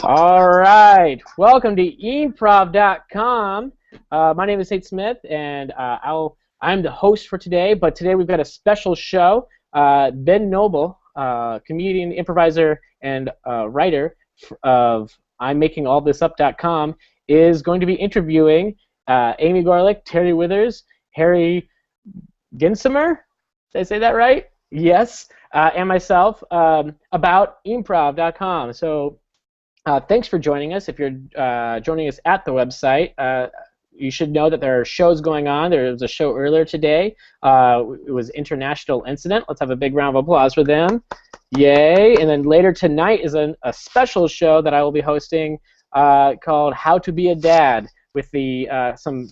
All right, welcome to improv.com. My name is Nate Smith, and I'm the host for today. But today we've got a special show. Ben Noble, comedian, improviser, and writer of I'mMakingAllThisUp.com, is going to be interviewing Amey Goerlich, Terry Withers, Harry Ginsimer. Did I say that right? Yes, and myself about improv.com. So. Thanks for joining us. If you're joining us at the website, you should know that there are shows going on. There was a show earlier today. It was International Incident. Let's have a big round of applause for them. Yay. And then later tonight is a special show that I will be hosting called How to Be a Dad with some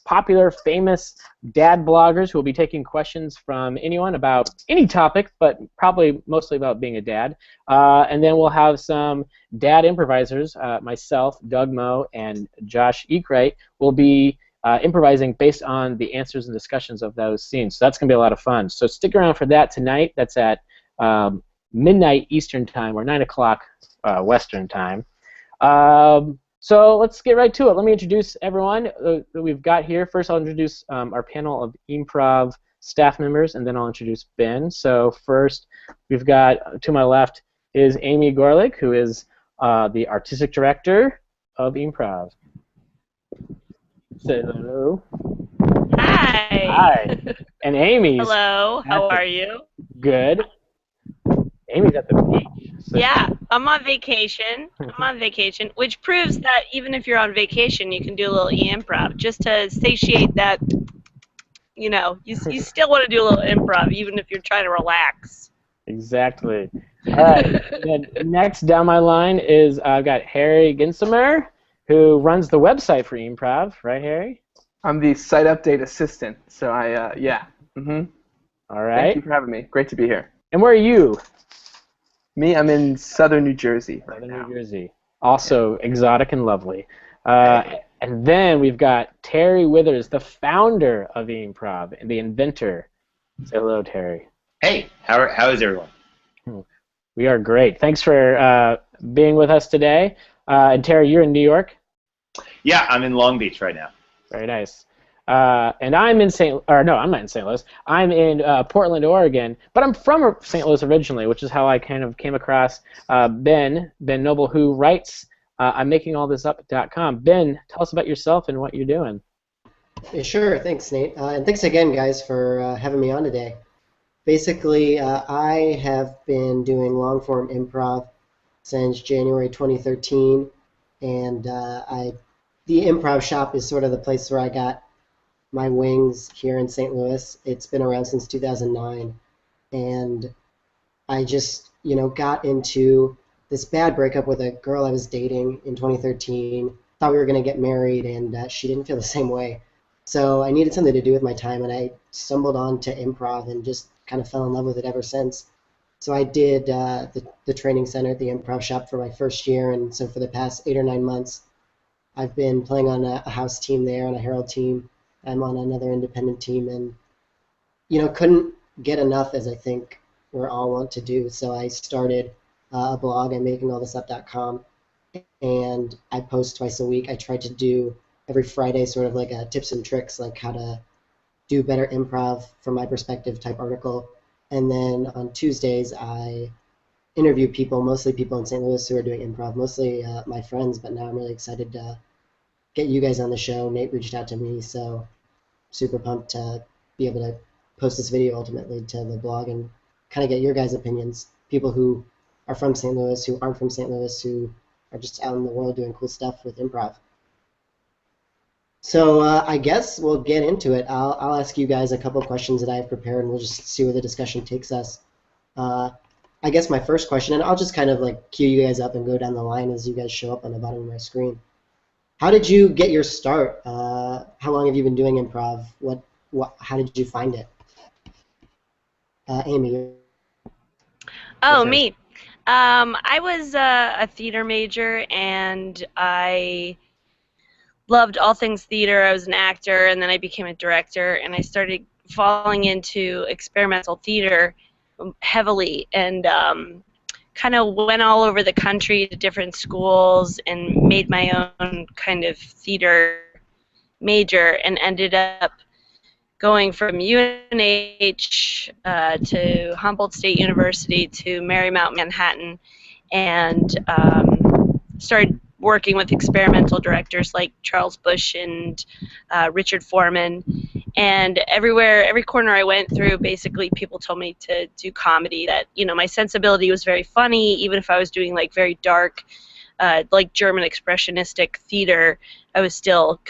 popular, famous dad bloggers who will be taking questions from anyone about any topic, but probably mostly about being a dad. And then we'll have some dad improvisers, myself, Doug Moe, and Josh Eakrite, will be improvising based on the answers and discussions of those scenes. So that's going to be a lot of fun. So stick around for that tonight. That's at midnight Eastern Time, or 9 o'clock Western Time. So let's get right to it. Let me introduce everyone that we've got here. First, I'll introduce our panel of improv staff members, and then I'll introduce Ben. So first, we've got, to my left, is Amey Goerlich, who is the artistic director of improv. Say hello. Hi. Hi. And Amy's. Hello. How are you? Good. Amy's at the beach. So yeah, I'm on vacation. Which proves that even if you're on vacation, you can do a little E-MPROV just to satiate that, you know, you still want to do a little improv even if you're trying to relax. Exactly. All right. Then next down my line is I've got Harry Ginsimer, who runs the website for improv. Right, Harry? I'm the site update assistant. So yeah. All right. Thank you for having me. Great to be here. And where are you? Me, I'm in southern New Jersey. New Jersey. Also exotic and lovely. And then we've got Terry Withers, the founder of improv and the inventor. Say hello, Terry. Hey, how is everyone? We are great. Thanks for being with us today. And Terry, you're in New York? Yeah, I'm in Long Beach right now. Very nice. And I'm in I'm not in St. Louis. I'm in Portland, Oregon. But I'm from St. Louis originally, which is how I kind of came across Ben Noble, who writes I'mMakingAllThisUp.com. Ben, tell us about yourself and what you're doing. Yeah, sure. Thanks, Nate. And thanks again, guys, for having me on today. Basically, I have been doing long-form improv since January 2013, and the Improv Shop is sort of the place where I got my wings here in St. Louis. It's been around since 2009, and I just, got into this bad breakup with a girl I was dating in 2013. Thought we were going to get married, and she didn't feel the same way. So I needed something to do with my time, and I stumbled onto improv and just kind of fell in love with it ever since. So I did the training center at the Improv Shop for my first year, and so for the past 8 or 9 months, I've been playing on a house team there, on a Herald team. I'm on another independent team, and couldn't get enough, as I think we're all want to do. So I started a blog, immakingallthisup.com, and I post twice a week. I try to do every Friday sort of like a tips and tricks, like how to do better improv from my perspective type article. And then on Tuesdays, I interview people, mostly people in St. Louis who are doing improv, mostly my friends, but now I'm really excited to get you guys on the show. Nate reached out to me, so super pumped to be able to post this video ultimately to the blog and kind of get your guys' opinions, people who are from St. Louis, who aren't from St. Louis, who are just out in the world doing cool stuff with improv. So I guess we'll get into it. I'll ask you guys a couple of questions that I have prepared, and we'll just see where the discussion takes us. I guess my first question, and I'll just kind of like cue you guys up and go down the line as you guys show up on the bottom of my screen. How did you get your start? How long have you been doing improv? How did you find it? Amey. Oh, me. I was a theater major, and I loved all things theater. I was an actor, and then I became a director, and I started falling into experimental theater heavily, and kind of went all over the country to different schools and made my own kind of theater major, and ended up going from UNH to Humboldt State University to Marymount Manhattan, and started working with experimental directors like Charles Busch and Richard Foreman. And every corner I went through, basically people told me to do comedy, that, you know, my sensibility was very funny, even if I was doing like very dark, like German expressionistic theater, I was still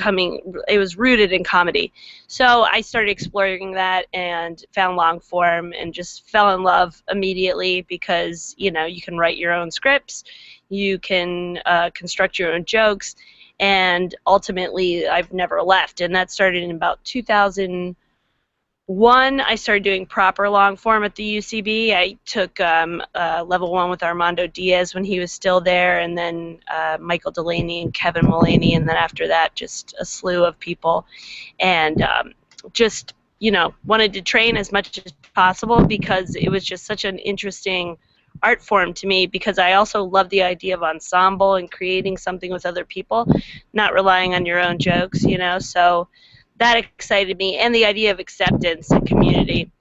it was rooted in comedy. So I started exploring that and found long form and just fell in love immediately, because, you know, you can write your own scripts, you can construct your own jokes, and ultimately I've never left. And that started in about 2001. I started doing proper long form at the UCB. I took level 1 with Armando Diaz when he was still there, and then Michael Delaney and Kevin Mullaney, and then after that just a slew of people. And just, you know, wanted to train as much as possible, because it was just such an interesting art form to me, because I also love the idea of ensemble and creating something with other people, not relying on your own jokes, you know. So that excited me, and the idea of acceptance and community,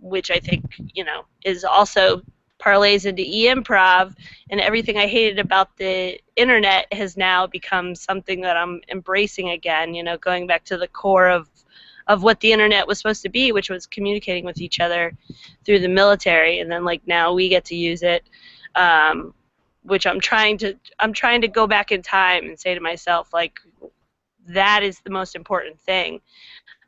which I think, you know, is also parlays into E-MPROV, and everything I hated about the internet has now become something that I'm embracing again, you know, going back to the core of what the internet was supposed to be, which was communicating with each other through the military. And then, like, now we get to use it, which I'm trying to go back in time and say to myself, like, that is the most important thing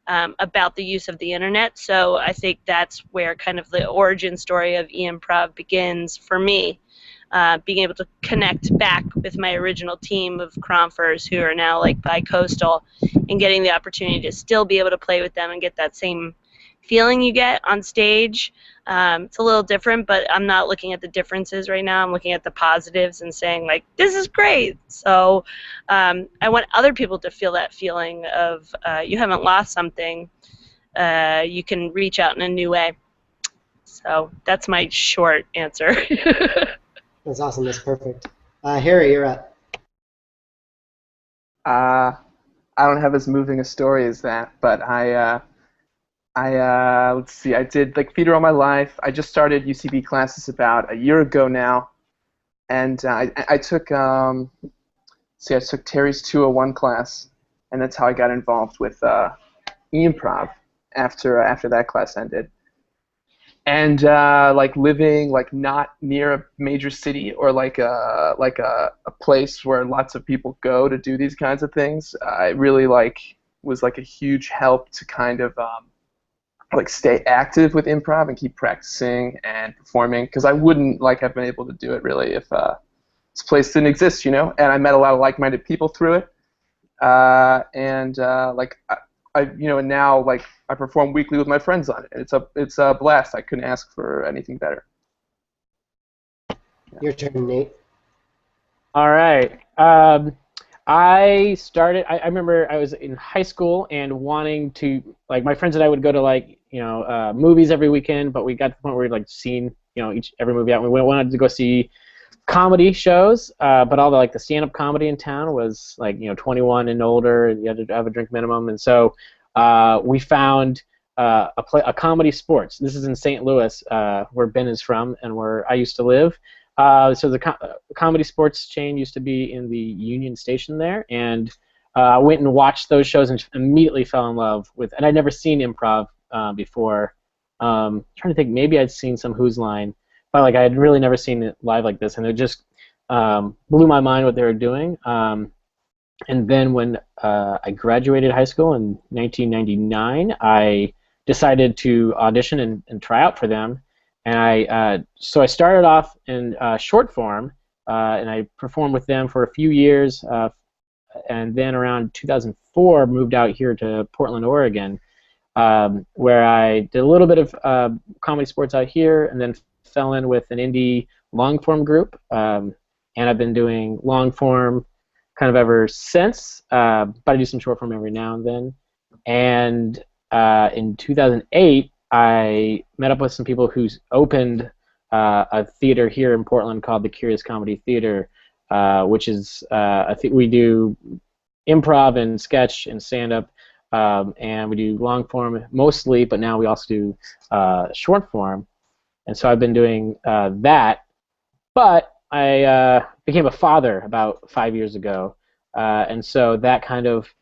about the use of the internet. So I think that's where kind of the origin story of E-MPROV begins for me, being able to connect back with my original team of Kromfers who are now like bi-coastal, and getting the opportunity to still be able to play with them and get that same feeling you get on stage. It's a little different, but I'm not looking at the differences right now. I'm looking at the positives and saying, like, this is great. So I want other people to feel that feeling of you haven't lost something. You can reach out in a new way. So that's my short answer. That's awesome. That's perfect. Harry, you're up. I don't have as moving a story as that, but let's see, I did like theater all my life. I just started UCB classes about a year ago now, and I took I took Terry's 201 class, and that's how I got involved with E-MPROV after that class ended. And like living like not near a major city or like a place where lots of people go to do these kinds of things, I really was like a huge help to kind of like stay active with improv and keep practicing and performing, because I wouldn't have been able to do it really if this place didn't exist, you know. And I met a lot of like-minded people through it, and and now I perform weekly with my friends on it, and it's a blast. I couldn't ask for anything better. Yeah. Your turn, Nate. All right. I remember I was in high school and wanting to, like, my friends and I would go to movies every weekend, but we got to the point where we'd seen every movie out. We wanted to go see comedy shows, but all the stand-up comedy in town was 21 and older, and you had to have a drink minimum, and so we found a Comedy Sports. This is in St. Louis, where Ben is from and where I used to live. So the Comedy Sports chain used to be in the Union Station there, and I went and watched those shows and immediately fell in love with. And I'd never seen improv before. Trying to think, maybe I'd seen some Who's Line, but I had really never seen it live like this, and it just blew my mind what they were doing. And then when I graduated high school in 1999, I decided to audition and try out for them. And so I started off in short form, and I performed with them for a few years, and then around 2004 moved out here to Portland, Oregon, where I did a little bit of Comedy Sports out here, and then fell in with an indie long form group, and I've been doing long form kind of ever since, but I do some short form every now and then. And in 2008, I met up with some people who opened a theater here in Portland called the Curious Comedy Theater, which is I think we do improv and sketch and stand-up, and we do long form mostly, but now we also do short form. And so I've been doing that, but I became a father about 5 years ago, and so that kind of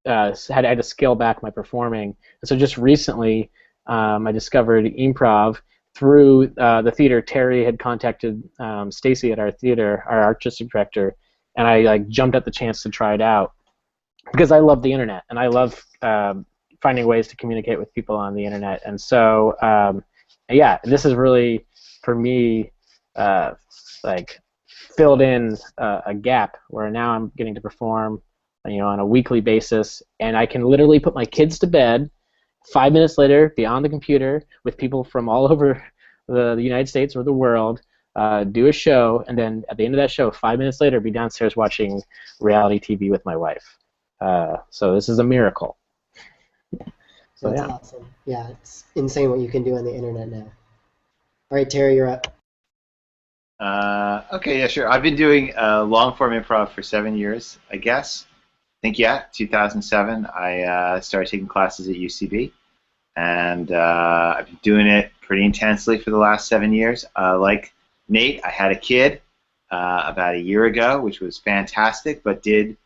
I had to scale back my performing. And so just recently, I discovered improv through the theater. Terry had contacted Stacy at our theater, our artistic director, and I like jumped at the chance to try it out because I love the internet and I love finding ways to communicate with people on the internet. And so yeah, this is really for me like filled in a gap where now I'm getting to perform, on a weekly basis, and I can literally put my kids to bed. 5 minutes later, be on the computer with people from all over the United States or the world, do a show, and then at the end of that show, 5 minutes later, be downstairs watching reality TV with my wife. So this is a miracle. So, That's awesome. Yeah, it's insane what you can do on the internet now. All right, Terry, you're up. Okay, yeah, sure. I've been doing long-form improv for 7 years, I guess. I think, yeah, 2007, I started taking classes at UCB, and I've been doing it pretty intensely for the last 7 years. Like Nate, I had a kid about a year ago, which was fantastic, but did,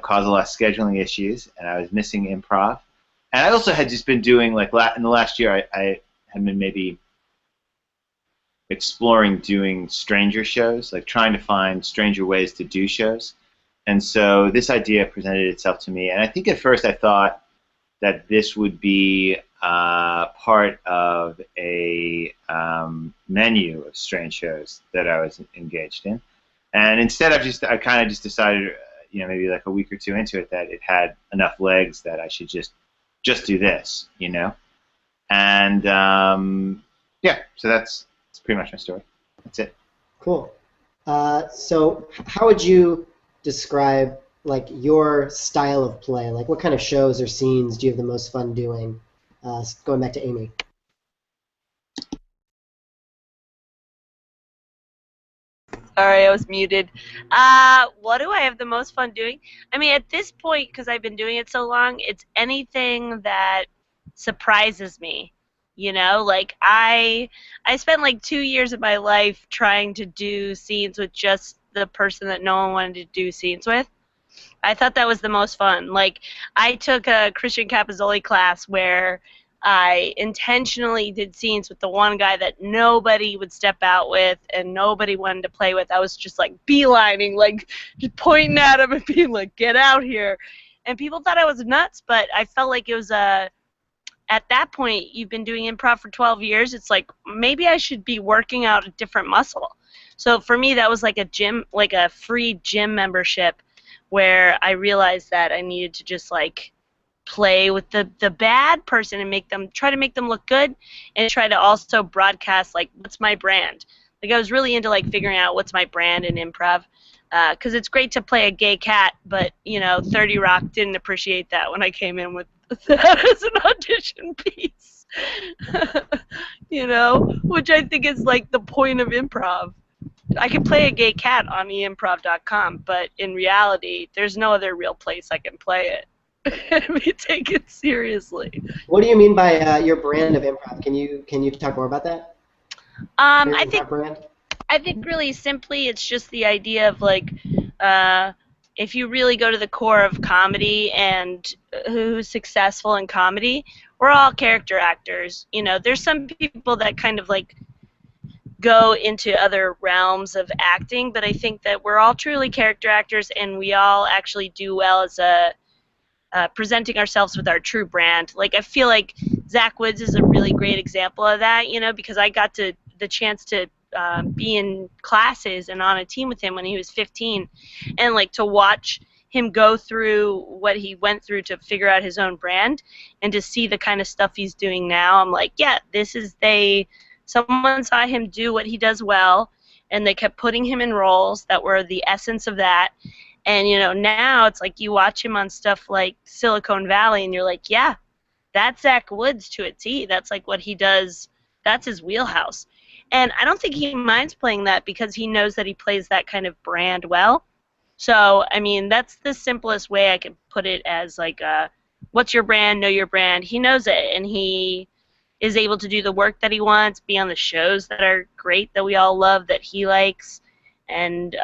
cause a lot of scheduling issues, and I was missing improv. And I also had just been doing, like, in the last year, I had been maybe exploring doing stranger shows, like trying to find stranger ways to do shows. And so this idea presented itself to me, and I think at first I thought that this would be part of a menu of strange shows that I was engaged in. And instead I kind of just decided, maybe like a week or two into it, that it had enough legs that I should just do this, And yeah, so that's pretty much my story. That's it. Cool. So how would you describe like your style of play? Like what kind of shows or scenes do you have the most fun doing? Going back to Amy. Sorry, I was muted. What do I have the most fun doing? I mean, at this point, because I've been doing it so long, it's anything that surprises me. Like I spent like 2 years of my life trying to do scenes with just the person that no one wanted to do scenes with. I thought that was the most fun. Like, I took a Christian Capizzoli class where I intentionally did scenes with the one guy that nobody would step out with and nobody wanted to play with. I was just like beelining, like just pointing at him and being like, get out here. And people thought I was nuts, but I felt like it was at that point, you've been doing improv for 12 years. It's like, maybe I should be working out a different muscle. So for me, that was like a gym, like a free gym membership where I realized that I needed to just like play with the bad person and try to make them look good, and try to also broadcast like, what's my brand? Like I was really into like figuring out what's my brand in improv, because it's great to play a gay cat, but 30 Rock didn't appreciate that when I came in with that as an audition piece, which I think is like the point of improv. I can play a gay cat on E-MPROV.com, but in reality, there's no other real place I can play it. I mean, take it seriously. What do you mean by your brand of improv? Can you talk more about that? I think really simply, it's just the idea of like, if you really go to the core of comedy and who's successful in comedy, we're all character actors. There's some people that kind of like go into other realms of acting, but I think that we're all truly character actors, and we all actually do well as presenting ourselves with our true brand. Like I feel like Zach Woods is a really great example of that, because I got the chance to be in classes and on a team with him when he was 15, and like to watch him go through what he went through to figure out his own brand, and to see the kind of stuff he's doing now. I'm like, yeah, someone saw him do what he does well, and they kept putting him in roles that were the essence of that. And now it's like you watch him on stuff like Silicon Valley, and you're like, yeah, that's Zach Woods to a T. That's like what he does. That's his wheelhouse. And I don't think he minds playing that because he knows that he plays that kind of brand well. So, I mean, that's the simplest way I could put it as like, what's your brand, know your brand. He knows it, and he is able to do the work that he wants, be on the shows that are great that we all love, that he likes, and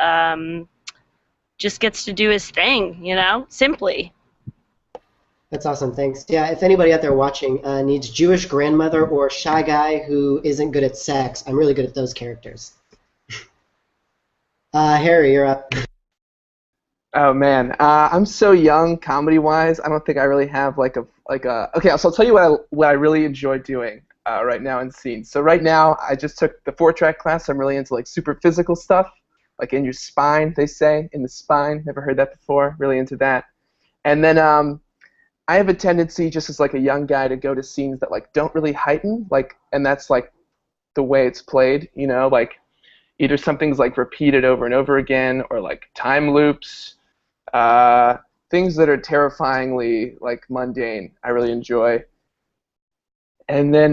just gets to do his thing, you know, simply. That's awesome, thanks. Yeah, if anybody out there watching needs Jewish grandmother or shy guy who isn't good at sex, I'm really good at those characters. Harry, you're up. Oh man, I'm so young comedy-wise. I don't think I really have like a Okay, so I'll tell you what I really enjoy doing right now in scenes. So right now I just took the 4-track class. I'm really into like super physical stuff, like in your spine. They say in the spine. Never heard that before. Really into that. And then I have a tendency, just as like a young guy, to go to scenes that like don't really heighten, like, and that's like the way it's played. You know, like either something's like repeated over and over again, or like time loops. Things that are terrifyingly like mundane, I really enjoy. And then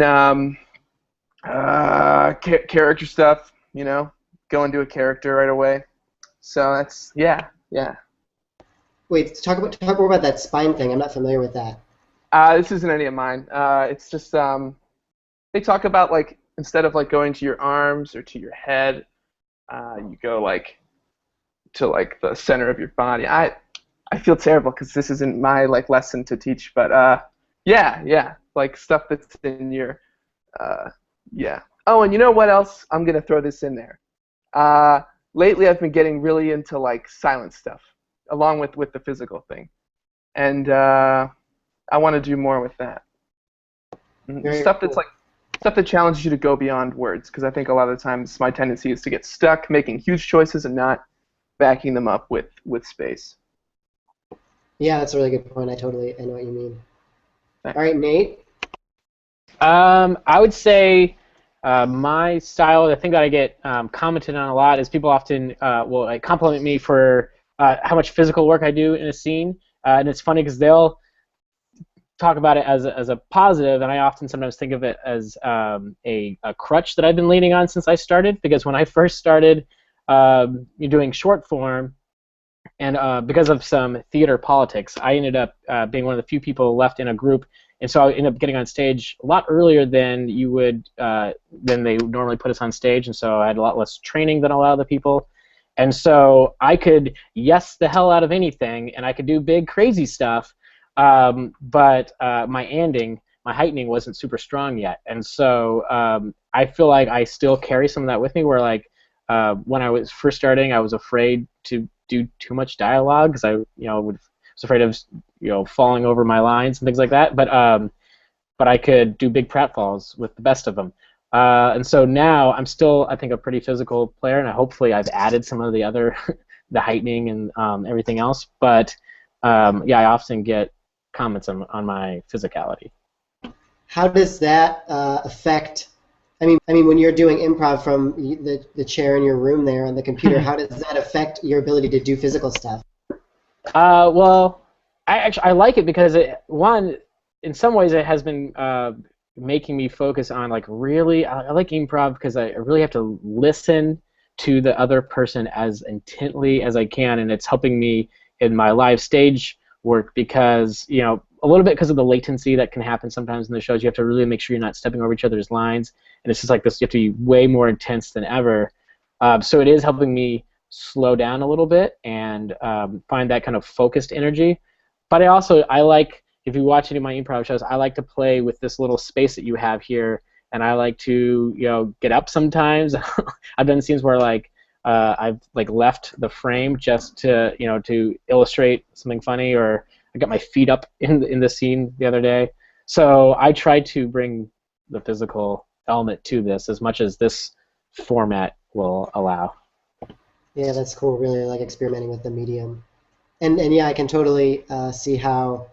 character stuff, you know, go into a character right away. So that's yeah. Wait, talk more about that spine thing. I'm not familiar with that. This isn't any of mine. It's just they talk about like instead of like going to your arms or to your head, you go like to like the center of your body. I feel terrible because this isn't my like lesson to teach, but yeah, like stuff that's in your yeah. Oh, and you know what else? I'm gonna throw this in there. Lately, I've been getting really into like silent stuff, along with the physical thing, and I want to do more with that. Stuff that's like stuff that challenges you to go beyond words, because I think a lot of the times my tendency is to get stuck making huge choices and not backing them up with space. Yeah, that's a really good point. I know what you mean. All right, Nate. I would say my style, the thing that I get commented on a lot is people often will like compliment me for how much physical work I do in a scene, and it's funny because they'll talk about it as a positive, and I often sometimes think of it as a crutch that I've been leaning on since I started, because when I first started doing short form, and because of some theater politics, I ended up being one of the few people left in a group, and so I ended up getting on stage a lot earlier than than they normally put us on stage, and so I had a lot less training than a lot of the people, and so I could yes the hell out of anything, and I could do big crazy stuff, but my heightening wasn't super strong yet, and so I feel like I still carry some of that with me, where like when I was first starting, I was afraid to do too much dialogue because I was afraid of falling over my lines and things like that, but I could do big pratfalls with the best of them, and so now I'm still, I think, a pretty physical player, and hopefully I've added some of the other the heightening and everything else, but yeah, I often get comments on my physicality. How does that affect? I mean, when you're doing improv from the chair in your room there on the computer, how does that affect your ability to do physical stuff? Well, I like it because in some ways it has been making me focus on like really. I like improv because I really have to listen to the other person as intently as I can, and it's helping me in my live stage work because a little bit because of the latency that can happen sometimes in the shows. You have to really make sure you're not stepping over each other's lines, and it's just like this. You have to be way more intense than ever. So it is helping me slow down a little bit and find that kind of focused energy. But I like, if you watch any of my improv shows, I like to play with this little space that you have here, and I like to get up sometimes. I've done scenes where like I've like left the frame just to to illustrate something funny, or I got my feet up in the scene the other day. So I try to bring the physical element to this as much as this format will allow. Yeah, that's cool. Really like experimenting with the medium. And yeah, I can totally see how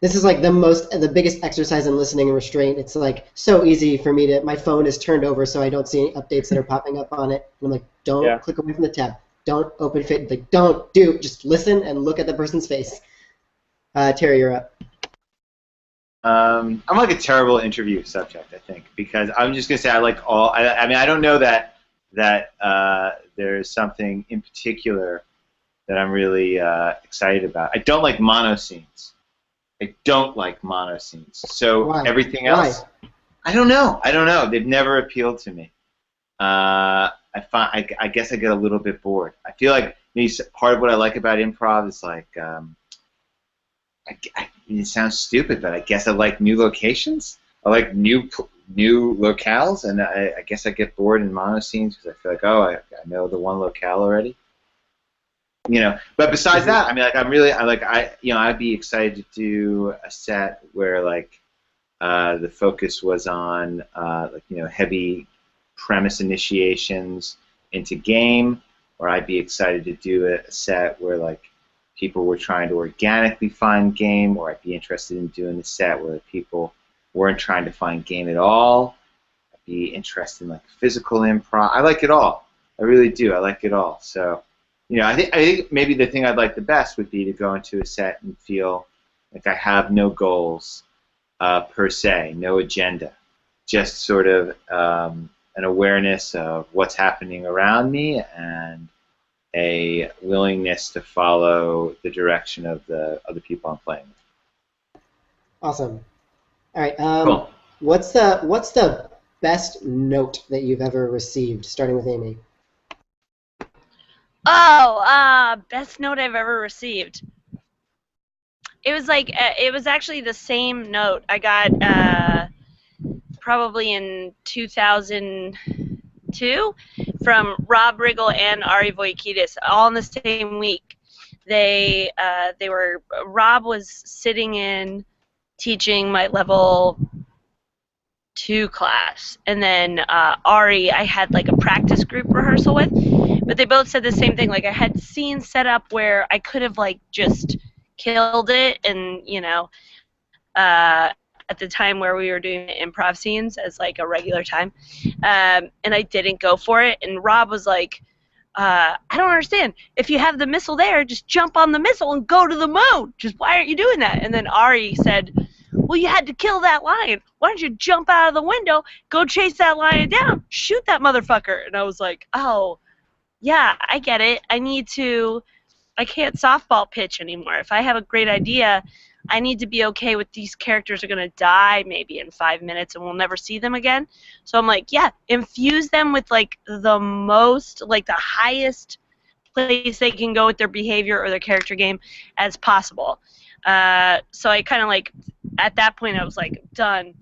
this is like the biggest exercise in listening and restraint. It's like so easy for me my phone is turned over so I don't see any updates that are popping up on it. And I'm like, don't click away from the tab. Don't open Fit. Like, just listen and look at the person's face. Terry, you're up. I'm like a terrible interview subject, I think, because I'm just gonna say I like all. I mean, I don't know that there's something in particular that I'm really excited about. I don't like mono scenes. I don't like mono scenes. So Why? everything else, Why? I don't know. I don't know. They've never appealed to me. I guess I get a little bit bored. I feel like maybe part of what I like about improv is like. It sounds stupid, but I guess I like new locations. I like new locales, and I guess I get bored in mono scenes because I feel like, oh, I know the one locale already. You know, but besides that, I mean, like I'd be excited to do a set where like the focus was on heavy premise initiations into game, or I'd be excited to do a set where like people were trying to organically find game, or I'd be interested in doing a set where people weren't trying to find game at all. I'd be interested in like physical improv. I like it all. I really do. I like it all. So, you know, I think maybe the thing I'd like the best would be to go into a set and feel like I have no goals per se, no agenda, just sort of an awareness of what's happening around me and a willingness to follow the direction of the other people I'm playing with. Awesome. All right. Cool. What's the best note that you've ever received? Starting with Amy. Oh, best note I've ever received. It was like it was actually the same note I got probably in 2002 from Rob Riggle and Ari Voikidis, all in the same week. Rob was sitting in teaching my level 2 class, and then Ari I had like a practice group rehearsal with, but they both said the same thing. Like I had scenes set up where I could have like just killed it, and you know, at the time where we were doing improv scenes as like a regular time, and I didn't go for it. And Rob was like, I don't understand. If you have the missile there, just jump on the missile and go to the moon. Just why aren't you doing that? And then Ari said, well, you had to kill that lion. Why don't you jump out of the window, go chase that lion down, shoot that motherfucker? And I was like, oh, yeah, I get it. I can't softball pitch anymore. If I have a great idea, I need to be okay with these characters are going to die maybe in 5 minutes and we'll never see them again. So I'm like, yeah, infuse them with like the most, like the highest place they can go with their behavior or their character game as possible. So I kind of like, at that point I was like, done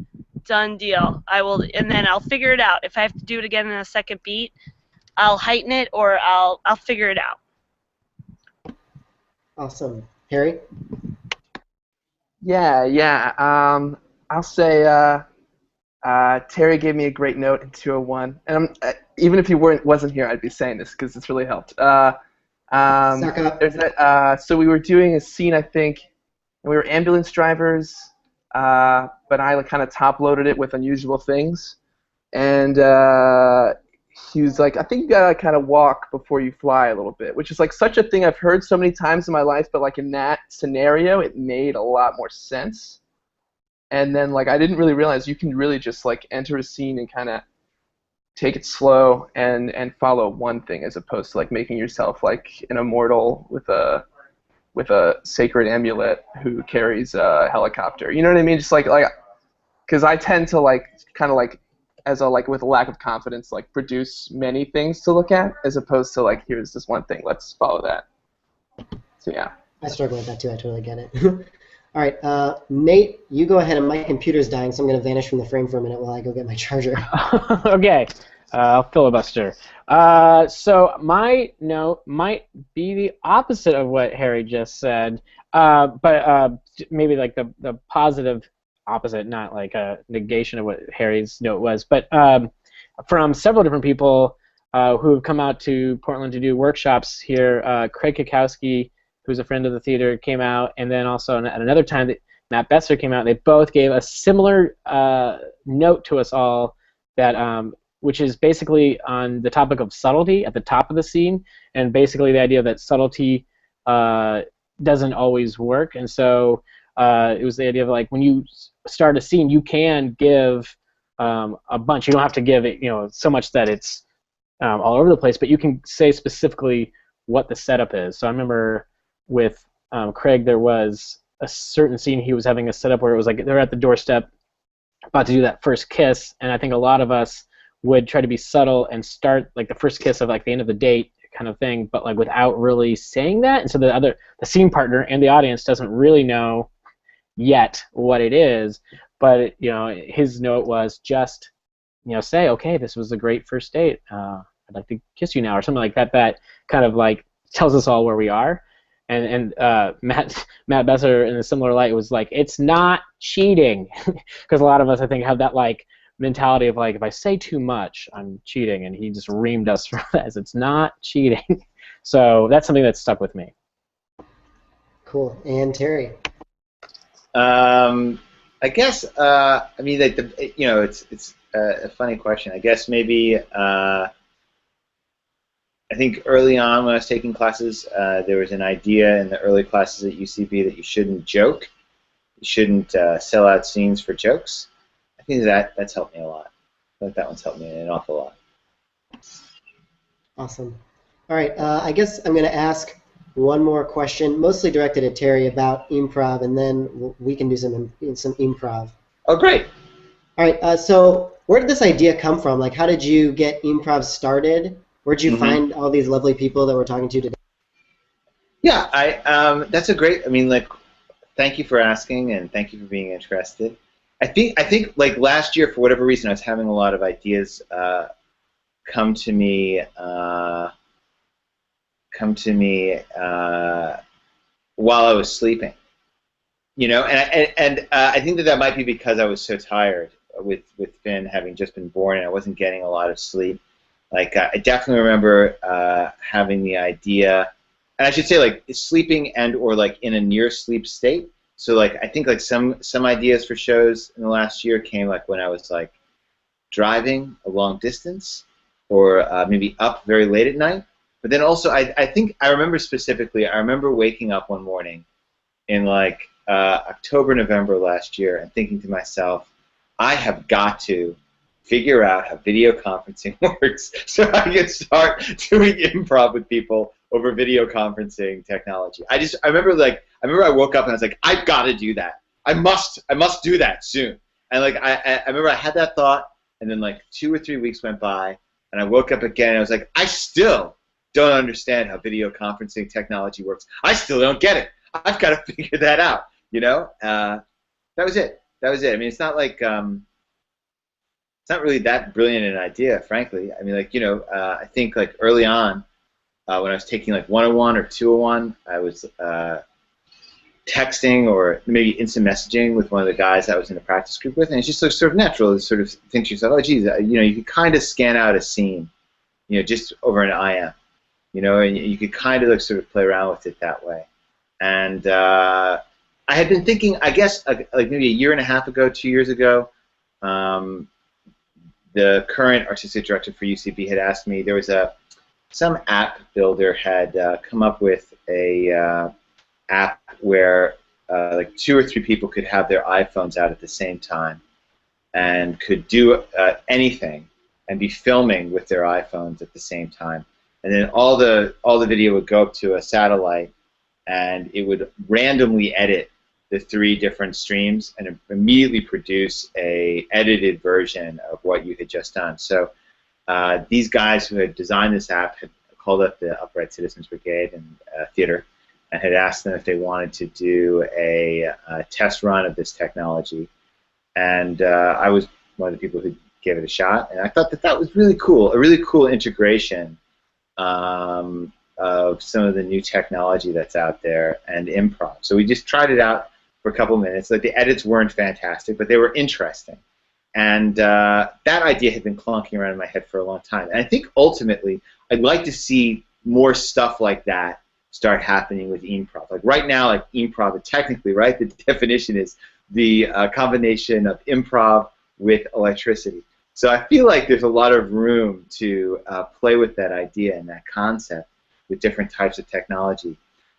deal. And then I'll figure it out. If I have to do it again in a second beat, I'll heighten it or I'll figure it out. Awesome. Harry? Yeah. I'll say Terry gave me a great note in 201, and even if he wasn't here, I'd be saying this because it's really helped. Suck up. There's that. So we were doing a scene, I think, and we were ambulance drivers, but I like kind of top-loaded it with unusual things, and he was like, I think you gotta kind of walk before you fly a little bit, which is like such a thing I've heard so many times in my life, but like in that scenario, it made a lot more sense. And then like I didn't really realize you can really just like enter a scene and kind of take it slow and follow one thing as opposed to like making yourself like an immortal with a sacred amulet who carries a helicopter. You know what I mean? Just like because I tend to like kind of like as a like with a lack of confidence like produce many things to look at as opposed to like here's this one thing, let's follow that. So yeah. I struggle with that too. I totally get it. All right, Nate, you go ahead. And my computer's dying, so I'm going to vanish from the frame for a minute while I go get my charger. Okay, I'll filibuster. So my note might be the opposite of what Harry just said, but maybe like the positive opposite, not like a negation of what Harry's note was. But from several different people who have come out to Portland to do workshops here, Craig Kukowski, who's a friend of the theater, came out, and then also at another time that Matt Besser came out. They both gave a similar note to us all, that which is basically on the topic of subtlety at the top of the scene, and basically the idea that subtlety doesn't always work. And so it was the idea of like when you start a scene, you can give a bunch. You don't have to give it, so much that it's all over the place, but you can say specifically what the setup is. So I remember with Craig, there was a certain scene he was having a setup where it was like they're at the doorstep about to do that first kiss, and I think a lot of us would try to be subtle and start like the first kiss of like the end of the date kind of thing, but like without really saying that, and so the scene partner and the audience doesn't really know yet what it is, but his note was just say, okay, this was a great first date, I'd like to kiss you now, or something like that. That kind of like tells us all where we are. And Matt Besser, in a similar light, was like, it's not cheating, because a lot of us, I think, have that like mentality of like, if I say too much, I'm cheating, and he just reamed us for that. It's not cheating. So that's something that stuck with me. Cool. And Terry? I guess I mean, like it's a funny question. I guess maybe I think early on when I was taking classes, there was an idea in the early classes at UCB that you shouldn't joke, you shouldn't sell out scenes for jokes. I think that's helped me a lot. I think that one's helped me an awful lot. Awesome. All right, I guess I'm going to ask one more question, mostly directed at Terry, about improv, and then we can do some improv. Oh, great. All right, so where did this idea come from? Like, how did you get improv started? Where'd you find all these lovely people that we're talking to today? Yeah, that's a great. I mean, like, thank you for asking, and thank you for being interested. I think like last year, for whatever reason, I was having a lot of ideas come to me while I was sleeping. And I think that might be because I was so tired with Finn having just been born, and I wasn't getting a lot of sleep. Like, I definitely remember having the idea, and I should say, like, sleeping and or like in a near sleep state. So like, I think like some ideas for shows in the last year came like when I was like driving a long distance, or maybe up very late at night. But then also, I think I remember specifically, I remember waking up one morning in like October, November last year, and thinking to myself, I have got to figure out how video conferencing works so I can start doing improv with people over video conferencing technology. I remember I woke up and I was like, I've got to do that. I must do that soon. And like I remember I had that thought, and then like 2 or 3 weeks went by, and I woke up again and I was like, I still don't understand how video conferencing technology works. I still don't get it. I've got to figure that out. That was it. I mean, it's not like it's not really that brilliant an idea, frankly. I mean, like, I think like early on, when I was taking like 101 or 201, I was texting or maybe instant messaging with one of the guys I was in a practice group with, and it's just like sort of natural to sort of think to yourself, oh, geez, you could kind of scan out a scene, just over an IM, and you could kind of like sort of play around with it that way. And I had been thinking, I guess, like maybe a year and a half ago, 2 years ago, the current artistic director for UCB had asked me, there was some app builder had come up with a app where like 2 or 3 people could have their iPhones out at the same time and could do anything and be filming with their iPhones at the same time. And then all the video would go up to a satellite, and it would randomly edit the 3 different streams and immediately produce a edited version of what you had just done. So these guys who had designed this app had called up the Upright Citizens Brigade and theater and had asked them if they wanted to do a test run of this technology. And I was one of the people who gave it a shot, and I thought that was really cool, a really cool integration of some of the new technology that's out there and improv. So we just tried it out for a couple minutes. Like, the edits weren't fantastic, but they were interesting. And that idea had been clunking around in my head for a long time. And I think ultimately I'd like to see more stuff like that start happening with improv. Like right now, like improv, technically, right, the definition is the combination of improv with electricity. So I feel like there's a lot of room to play with that idea and that concept with different types of technology.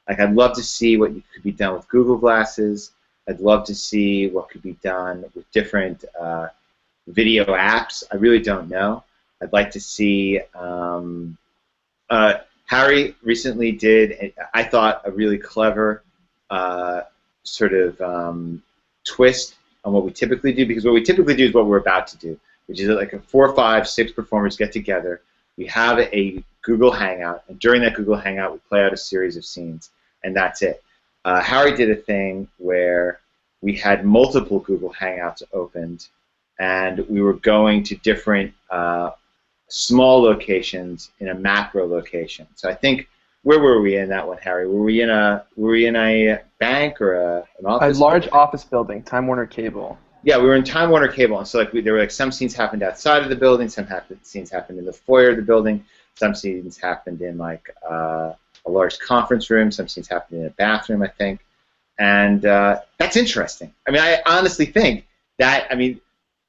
Like, I'd love to see what could be done with Google Glasses. I'd love to see what could be done with different video apps. I really don't know. I'd like to see. Harry recently did, I thought, a really clever sort of twist on what we typically do, because what we typically do is what we're about to do, which is like a 4, 5, 6 performers get together. We have a Google Hangout, and during that Google Hangout, we play out a series of scenes, and that's it. Harry did a thing where we had multiple Google Hangouts opened, and we were going to different small locations in a macro location. So I think, where were we in that one, Harry? Were we in a bank or an office? A large office building, Time Warner Cable. Yeah, we were in Time Warner Cable, and so like there were like some scenes happened outside of the building, some scenes happened in the foyer of the building, some scenes happened in like a large conference room, some scenes happened in a bathroom, I think, and that's interesting. I mean, I honestly think that, I mean,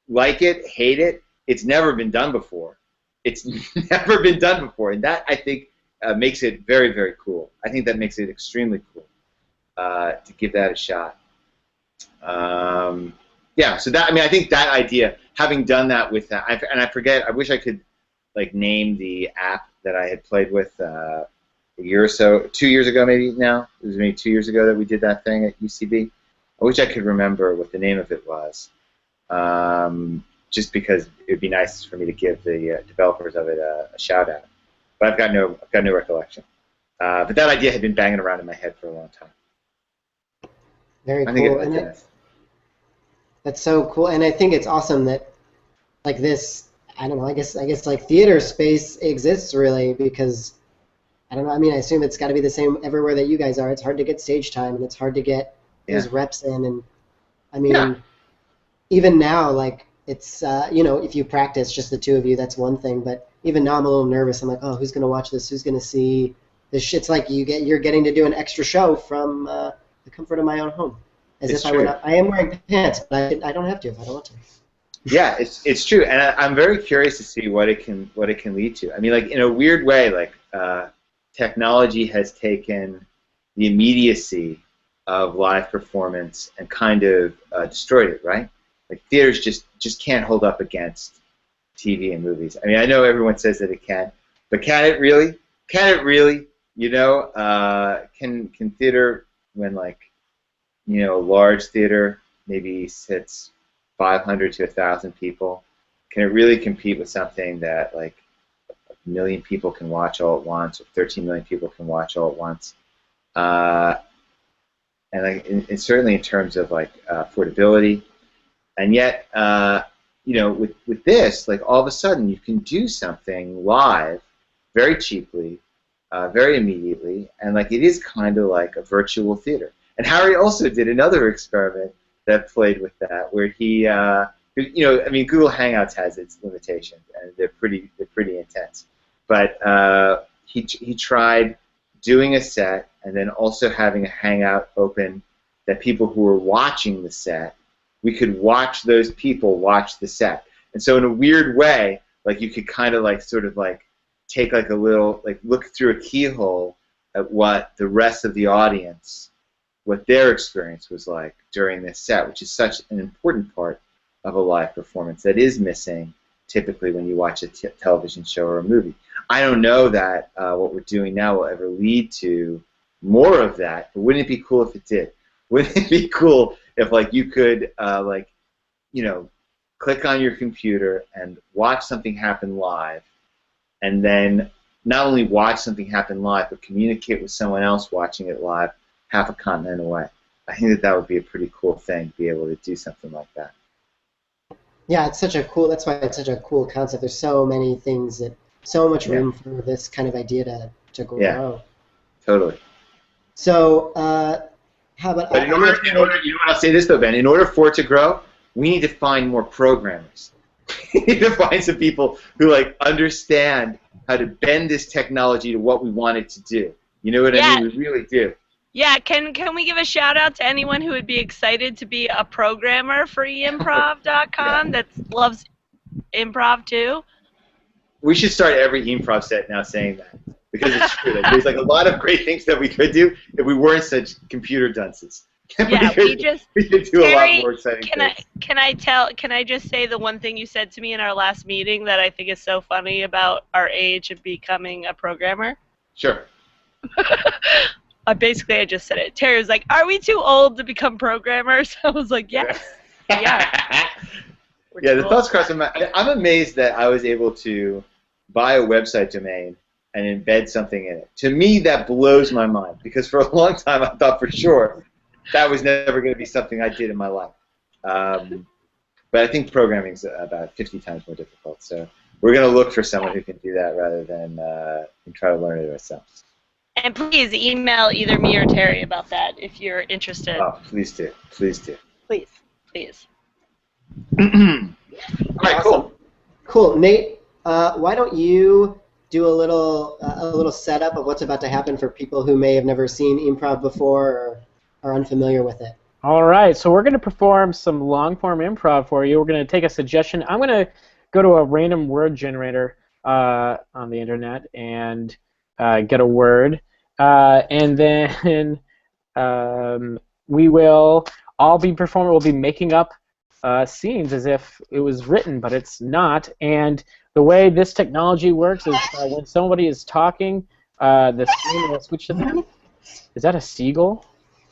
like it, hate it, it's never been done before. It's never been done before, and that, I think, makes it very, very cool. I think that makes it extremely cool to give that a shot. Yeah, so that, I mean, I think that idea, having done that with that, and I forget, I wish I could like name the app that I had played with a year or so, 2 years ago maybe now. It was maybe 2 years ago that we did that thing at UCB. I wish I could remember what the name of it was. Just because it would be nice for me to give the developers of it a shout out, but I've got no recollection. But that idea had been banging around in my head for a long time. Very cool. That's so cool, and I think it's awesome that like this. I don't know. I guess like theater space exists really because I don't know. I mean, I assume it's got to be the same everywhere that you guys are. It's hard to get stage time, and it's hard to get those reps in, and I mean, even now, like. It's, you know, if you practice just the two of you, that's one thing. But even now I'm a little nervous. I'm like, oh, who's going to watch this? Who's going to see this? It's like you're getting to do an extra show from the comfort of my own home. As if I would. I am wearing pants, but I don't have to if I don't want to. Yeah, it's true. And I'm very curious to see what it can lead to. I mean, like, in a weird way, like technology has taken the immediacy of live performance and kind of destroyed it, right? Like theaters just can't hold up against TV and movies. I mean, I know everyone says that it can, but can it really? Can it really? You know, can theater, when like, you know, a large theater maybe sits 500 to 1,000 people, can it really compete with something that like 1 million people can watch all at once, or 13 million people can watch all at once? And like, and certainly in terms of like affordability. And yet, you know, with this, like all of a sudden you can do something live very cheaply, very immediately, and like it is kind of like a virtual theater. And Harry also did another experiment that played with that, where he, you know, I mean, Google Hangouts has its limitations, and they're pretty intense. But he tried doing a set and then also having a Hangout open that people who were watching the set, we could watch those people watch the set. And so in a weird way, like you could kind of like sort of like take like a little, like look through a keyhole at what the rest of the audience, what their experience was like during this set, which is such an important part of a live performance that is missing typically when you watch a television show or a movie. I don't know that what we're doing now will ever lead to more of that, but wouldn't it be cool if it did? Wouldn't it be cool if like you could like, you know, click on your computer and watch something happen live, and then not only watch something happen live, but communicate with someone else watching it live half a continent away? I think that would be a pretty cool thing to be able to do something like that. Yeah, it's such a cool. That's why it's such a cool concept. There's so many things that, so much room for this kind of idea to grow. Yeah, totally. So, how about? But you know what I'll say this though, Ben. In order for it to grow, we need to find more programmers. We need to find some people who like understand how to bend this technology to what we want it to do. You know what I mean? We really do. Yeah, can we give a shout out to anyone who would be excited to be a programmer for E-MPROV.com that loves improv too? We should start every improv set now saying that, because it's true. Like, there's like a lot of great things that we could do if we weren't such computer dunces. Yeah, we can do Terry, a lot more exciting things. Can I just say the one thing you said to me in our last meeting that I think is so funny about our age of becoming a programmer? Sure. I just said it. Terry was like, "Are we too old to become programmers?" I was like, "Yes." Yeah. Yeah, the thoughts crossed my mind. I'm amazed that I was able to buy a website domain and embed something in it. To me, that blows my mind because for a long time I thought for sure that was never going to be something I did in my life. But I think programming is about 50 times more difficult. So we're going to look for someone who can do that rather than try to learn it ourselves. And please email either me or Terry about that if you're interested. Oh, please do. Please do. Please. Please. All right, cool. Cool. Nate, why don't you do a little setup of what's about to happen for people who may have never seen improv before or are unfamiliar with it? All right, so we're going to perform some long-form improv for you. We're going to take a suggestion. I'm going to go to a random word generator on the internet and get a word, and then we will all be performing. We'll be making up scenes as if it was written, but it's not. And the way this technology works is when somebody is talking, the screen will switch to them. Is that a seagull?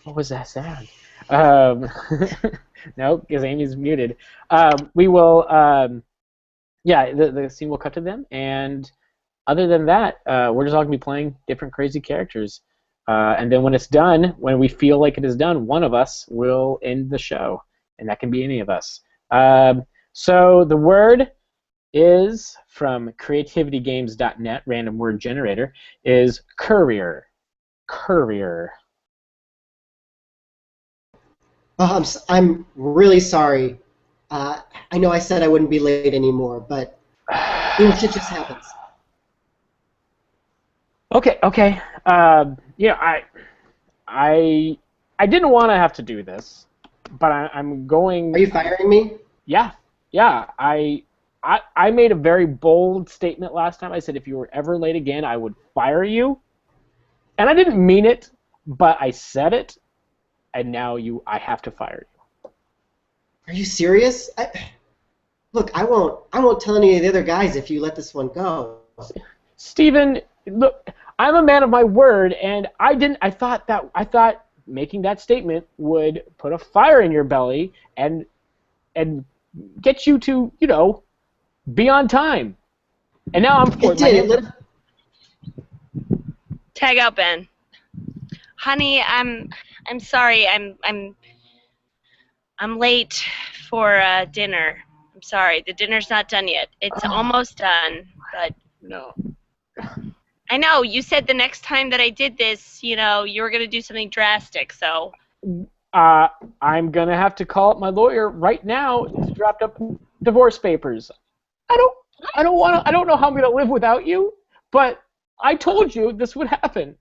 What was that sound? No, because Amy's muted. We will, yeah, the scene will cut to them, and other than that, we're just all going to be playing different crazy characters. And then when it's done, when we feel like it is done, one of us will end the show, and that can be any of us. So the word is from creativitygames.net, random word generator, is courier. Courier. Oh, I'm really sorry. I know I said I wouldn't be late anymore, but shit just happens. Okay. Yeah, I didn't want to have to do this, but I'm going. Are you firing me? Yeah. I made a very bold statement last time. I said if you were ever late again, I would fire you, and I didn't mean it, but I said it. And now I have to fire you. Are you serious? Look, I won't tell any of the other guys if you let this one go. Steven, look, I'm a man of my word, and I thought making that statement would put a fire in your belly and get you to, be on time. And now I'm It did. Tag out Ben. Honey, I'm sorry. I'm late for dinner. I'm sorry. The dinner's not done yet. It's almost done, but no. I know you said the next time that I did this, you were gonna do something drastic. So I'm gonna have to call up my lawyer right now. He's dropped up divorce papers. I don't know how I'm gonna live without you, but I told you this would happen.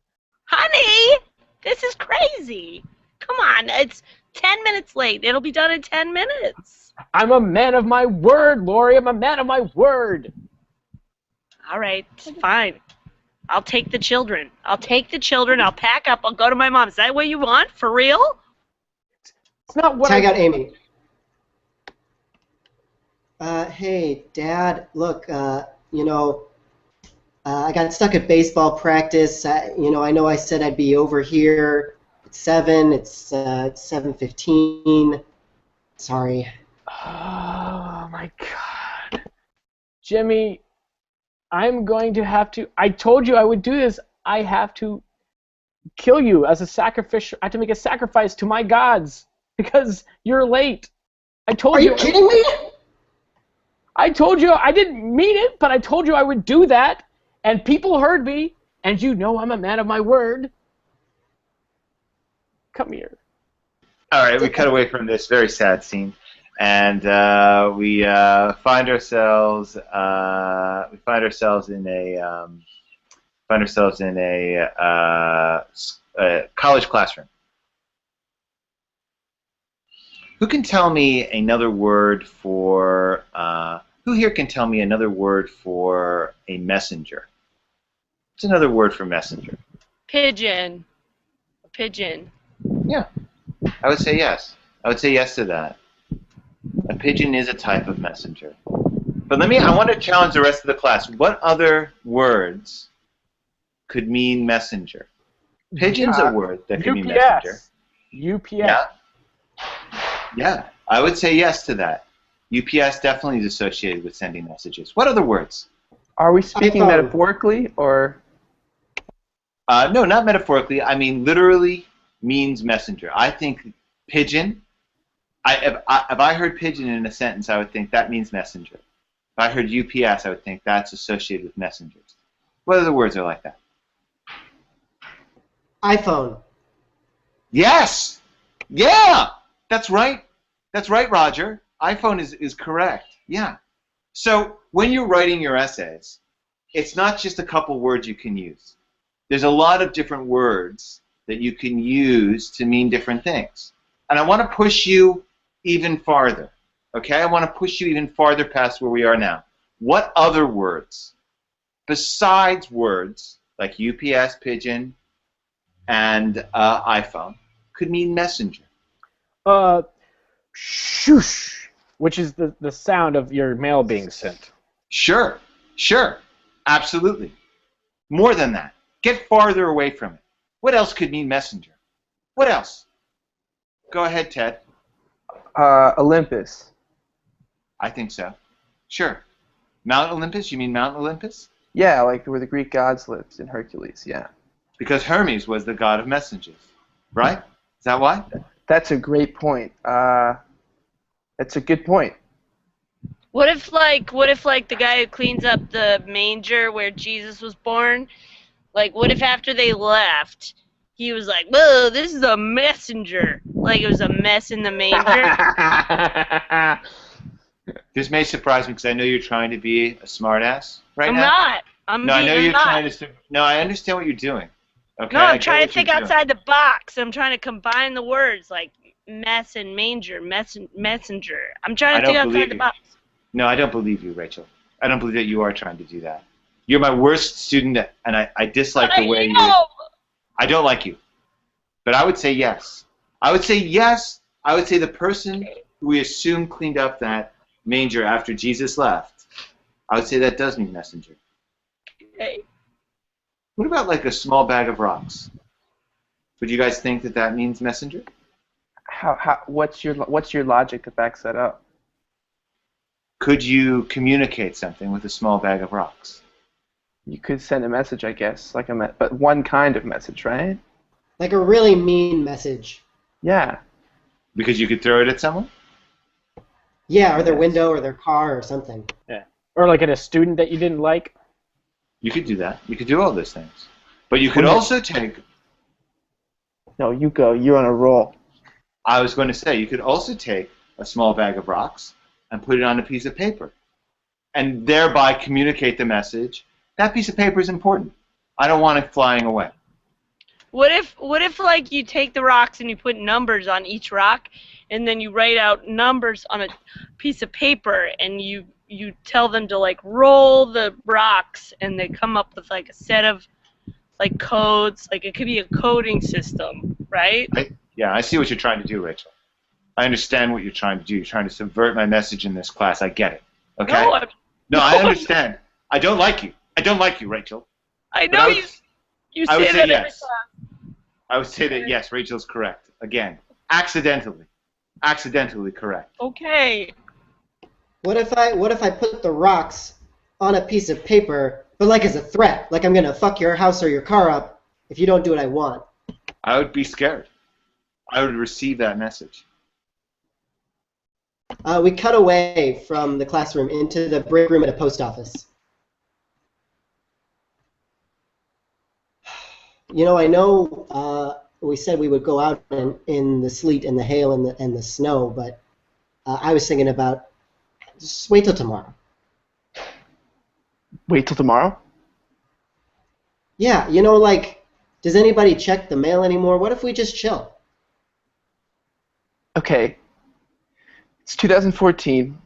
Honey, this is crazy. Come on, it's 10 minutes late. It'll be done in 10 minutes. I'm a man of my word, Lori. I'm a man of my word. All right, fine. I'll take the children. I'll pack up. I'll go to my mom. Is that what you want? For real? It's not what Tag out Amy. Hey, Dad, look, I got stuck at baseball practice. I know I said I'd be over here at 7. It's 7:15. Sorry. Oh, my God. Jimmy, I'm going to have to... I told you I would do this. I have to kill you as a sacrifice. I have to make a sacrifice to my gods because you're late. I told you... Are you kidding me? I told you I didn't mean it, but I told you I would do that. And people heard me, and I'm a man of my word. Come here. All right, we cut away from this very sad scene, and we find ourselves in a college classroom. Who can tell me another word for? Who here can tell me another word for a messenger? What's another word for messenger? Pigeon. A pigeon. Yeah. I would say yes. I would say yes to that. A pigeon is a type of messenger. But I want to challenge the rest of the class. What other words could mean messenger? Pigeon's a word that could mean messenger. UPS. Yeah. Yeah, I would say yes to that. UPS definitely is associated with sending messages. What other words? Are we speaking metaphorically or? No, not metaphorically. I mean literally means messenger. I think pigeon. If I heard pigeon in a sentence, I would think that means messenger. If I heard UPS, I would think that's associated with messengers. What other words are like that? iPhone. Yes! Yeah! That's right. That's right, Roger. iPhone is correct. Yeah. So when you're writing your essays, it's not just a couple words you can use. There's a lot of different words that you can use to mean different things. And I want to push you even farther. Okay? I want to push you even farther past where we are now. What other words, besides words like UPS, pigeon, and iPhone, could mean messenger? Shoosh, which is the sound of your mail being sent. Sure. Absolutely. More than that. Get farther away from it. What else could mean messenger? What else? Go ahead, Ted. Olympus. I think so. Sure. Mount Olympus? You mean Mount Olympus? Yeah, like where the Greek gods lived in Hercules, yeah. Because Hermes was the god of messengers, right? Is that why? That's a great point. That's a good point. What if the guy who cleans up the manger where Jesus was born, like what if after they left, he was like, "Whoa, this is a messenger." Like it was a mess in the manger. This may surprise me because I know you're trying to be a smartass right I'm now. not. No, I understand what you're doing. Okay. No, I'm trying to think outside the box. I'm trying to combine the words like mess and manger, messenger. I'm trying to think outside the box. No, I don't believe you, Rachel. I don't believe that you are trying to do that. You're my worst student, and I dislike the way you. I don't like you. But I would say yes. I would say yes. I would say the person who we assume cleaned up that manger after Jesus left, I would say that does mean messenger. Okay. What about like a small bag of rocks? Would you guys think that that means messenger? What's your logic that backs that up? Could you communicate something with a small bag of rocks? You could send a message, I guess, but one kind of message, right? Like a really mean message. Yeah. Because you could throw it at someone? Yeah, or their window or their car or something. Yeah. Or like at a student that you didn't like. You could do that. You could do all those things. But you could also take... No, you go. You're on a roll. I was going to say, you could also take a small bag of rocks and put it on a piece of paper and thereby communicate the message. That piece of paper is important. I don't want it flying away. What if like you take the rocks and you put numbers on each rock and then you write out numbers on a piece of paper and you tell them to like roll the rocks and they come up with like a set of like codes, like it could be a coding system, right? Yeah, I see what you're trying to do, Rachel. I understand what you're trying to do. You're trying to subvert my message in this class. I get it. Okay? No, I understand. I don't like you. I don't like you, Rachel. I know you say that every class. I would say that yes, Rachel's correct. Again, accidentally correct. Okay. What if I put the rocks on a piece of paper, but like as a threat, like I'm gonna fuck your house or your car up if you don't do what I want? I would be scared. I would receive that message. We cut away from the classroom into the break room at a post office. You know, I know we said we would go out in the sleet and the hail and the snow, but I was thinking about just wait till tomorrow. Wait till tomorrow? Yeah, you know, like, does anybody check the mail anymore? What if we just chill? Okay. It's 2014.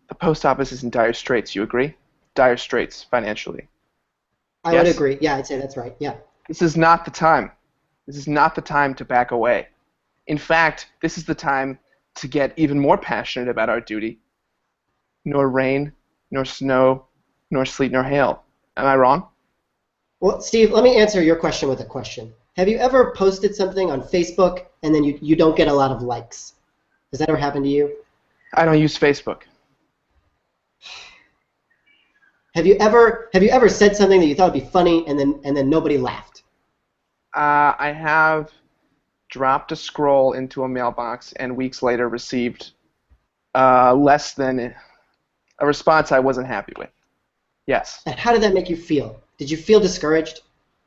The post office is in dire straits. You agree? Dire straits financially. I would agree. Yeah, I'd say that's right. Yeah. This is not the time. This is not the time to back away. In fact, this is the time to get even more passionate about our duty. Nor rain, nor snow, nor sleet, nor hail. Am I wrong? Well, Steve, let me answer your question with a question. Have you ever posted something on Facebook and then you don't get a lot of likes? Has that ever happened to you? I don't use Facebook. Have you ever said something that you thought would be funny and then nobody laughed? I have dropped a scroll into a mailbox and weeks later received less than a response I wasn't happy with. Yes. And how did that make you feel? Did you feel discouraged?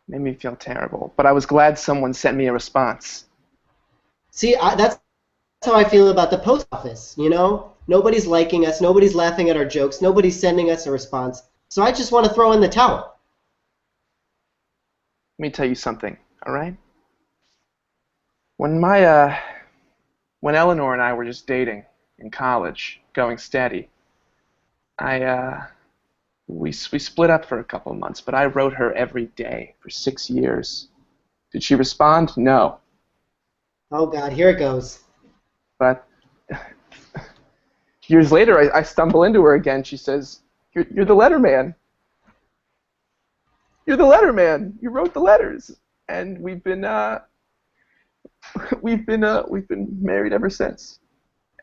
Made me feel terrible, but I was glad someone sent me a response. See, that's how I feel about the post office, you know? Nobody's liking us, nobody's laughing at our jokes, nobody's sending us a response. So I just want to throw in the towel. Let me tell you something, all right? When Eleanor and I were just dating in college, going steady, we split up for a couple of months, but I wrote her every day for 6 years. Did she respond? No. Oh God, here it goes. But years later, I stumble into her again. She says, "You're the letter man. You're the letter man. You wrote the letters." And we've been married ever since.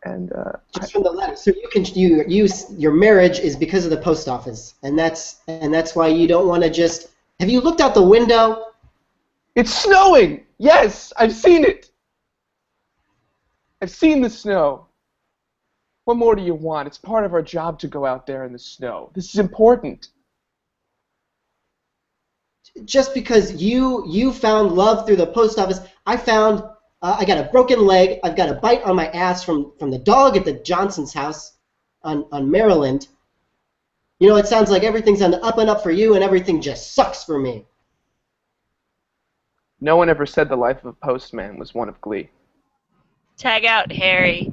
And just from the letter. So your marriage is because of the post office, and that's why you don't want to just. Have you looked out the window? It's snowing. Yes, I've seen it. I've seen the snow. What more do you want? It's part of our job to go out there in the snow. This is important. Just because you found love through the post office, I got a broken leg. I've got a bite on my ass from the dog at the Johnson's house on Maryland. You know, it sounds like everything's on the up and up for you, and everything just sucks for me. No one ever said the life of a postman was one of glee. Tag out, Harry.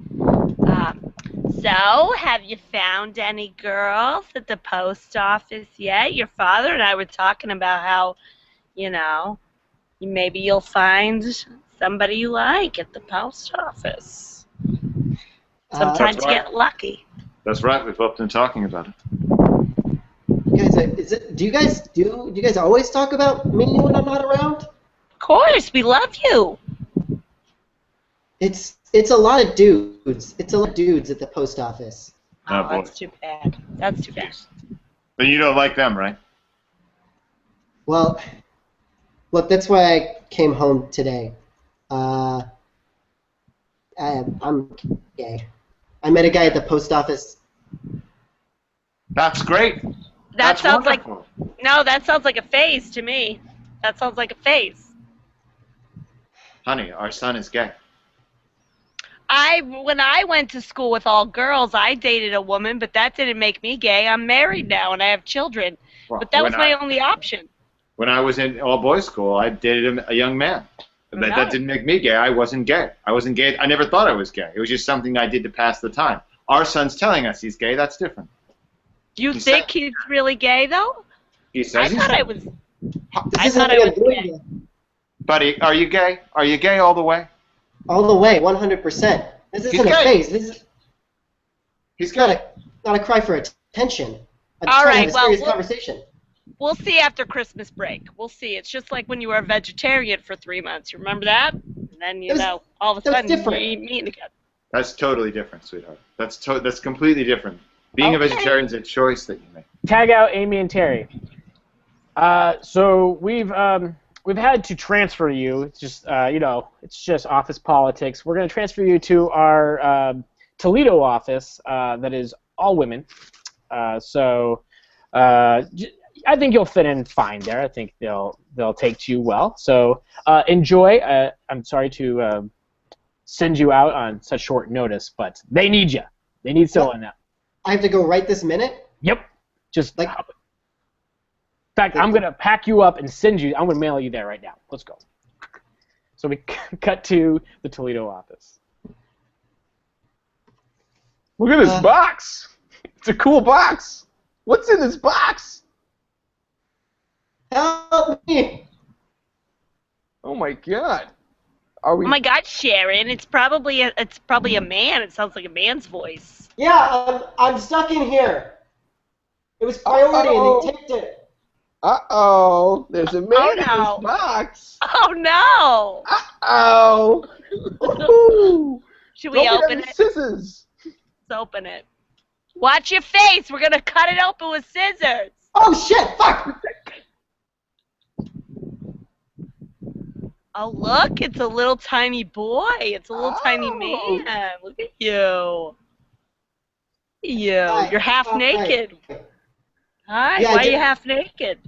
So, have you found any girls at the post office yet? Your father and I were talking about how, you know, maybe you'll find somebody you like at the post office. Sometimes you get lucky. That's right. We've both been talking about it. Guys, do you guys always talk about me when I'm not around? Of course, we love you. It's a lot of dudes. It's a lot of dudes at the post office. Oh, that's too bad. That's too bad. Then you don't like them, right? Well, look, that's why I came home today. I'm gay. I met a guy at the post office. That's great. That sounds wonderful. that sounds like a phase to me. That sounds like a phase. Honey, our son is gay. When I went to school with all girls, I dated a woman, but that didn't make me gay. I'm married now and I have children. Well, but that was my only option. When I was in all-boys school, I dated a young man. But No. that didn't make me gay. I wasn't gay. I wasn't gay. I never thought I was gay. It was just something I did to pass the time. Our son's telling us he's gay. That's different. You think he's really gay, though? He says he's I gay. was This thought I was gay. Buddy, are you gay? Are you gay all the way? All the way, 100%. This He's isn't a gay. phase. This is He's not gay. a cry for attention. I'm All just trying right, to have a well, serious we'll- conversation. We'll see after Christmas break. We'll see. It's just like when you were a vegetarian for 3 months. You remember that? And then, all of a that was sudden, different. you eat meat again. That's totally different, sweetheart. That's completely different. Being a Okay. vegetarian is a choice that you make. Tag out Amy and Terry. So we've had to transfer you. It's just it's just office politics. We're going to transfer you to our Toledo office that is all women. I think you'll fit in fine there. I think they'll take to you well. So enjoy. I'm sorry to send you out on such short notice, but they need you. They need someone now. I have to go right this minute? Yep. Just Like- in fact, I'm gonna pack you up and send you. I'm gonna mail you there right now. Let's go. So we cut to the Toledo office. Look at this box. It's a cool box. What's in this box? Help me! Oh my God. Are we? Oh my God, Sharon! It's probably a man. It sounds like a man's voice. Yeah, I'm stuck in here. It was priority and they taped it. Uh-oh. There's a man Oh, in this no. box. Oh no! Uh-oh. Woohoo. Should we open it? Scissors. Let's open it. Watch your face. We're gonna cut it open with scissors. Oh shit! Fuck! Oh look, it's a little tiny boy. It's a little tiny Oh. man. Look at you. Hi. You're half Hi. naked. Hi. Yeah, Why are you half naked?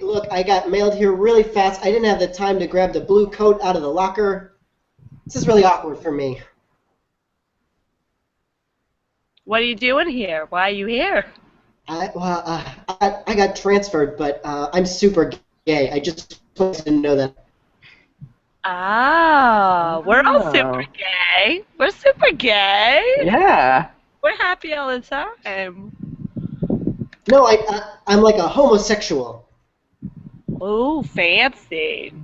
Look, I got mailed here really fast. I didn't have the time to grab the blue coat out of the locker. This is really awkward for me. What are you doing here? Why are you here? I got transferred, but I'm super gay. I just wanted to know that. Ah, we're all super gay. We're super gay. Yeah. We're happy all the time. No, I'm like a homosexual. Ooh, fancy.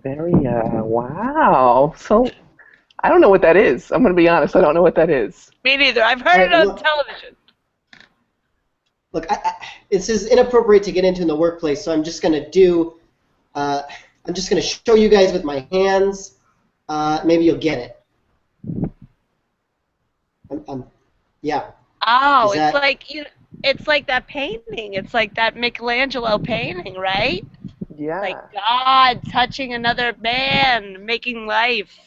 Very, wow. So, I don't know what that is. I'm going to be honest. I don't know what that is. Me neither. I've heard it on television. Look, this is inappropriate to get into in the workplace, so I'm just going to do, I'm just going to show you guys with my hands. Maybe you'll get it. Yeah. Oh, Is that- it's like that painting. It's like that Michelangelo painting, right? Yeah. Like God touching another man, making life.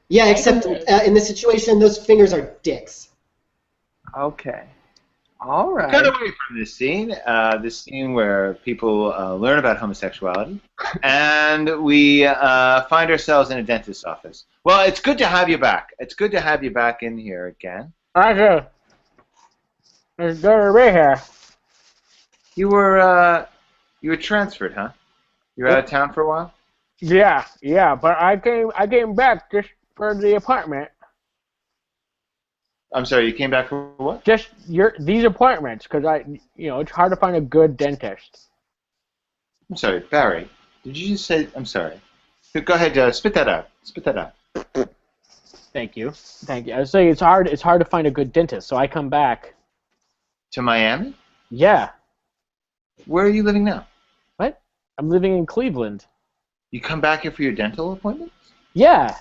Yeah, except in this situation, those fingers are dicks. Okay. All right. Cut away from this scene where people learn about homosexuality, and we find ourselves in a dentist's office. Well, it's good to have you back. It's good to have you back in here again. Roger. It's good to be here. You were transferred, huh? You were out of town for a while? Yeah, but I came back just for the apartment. I'm sorry, you came back for what? Just these appointments, because it's hard to find a good dentist. I'm sorry, Barry. Did you just say? I'm sorry. Go ahead, spit that out. Spit that out. Thank you. I was saying it's hard to find a good dentist, so I come back. To Miami? Yeah. Where are you living now? What? I'm living in Cleveland. You come back here for your dental appointment? Yeah,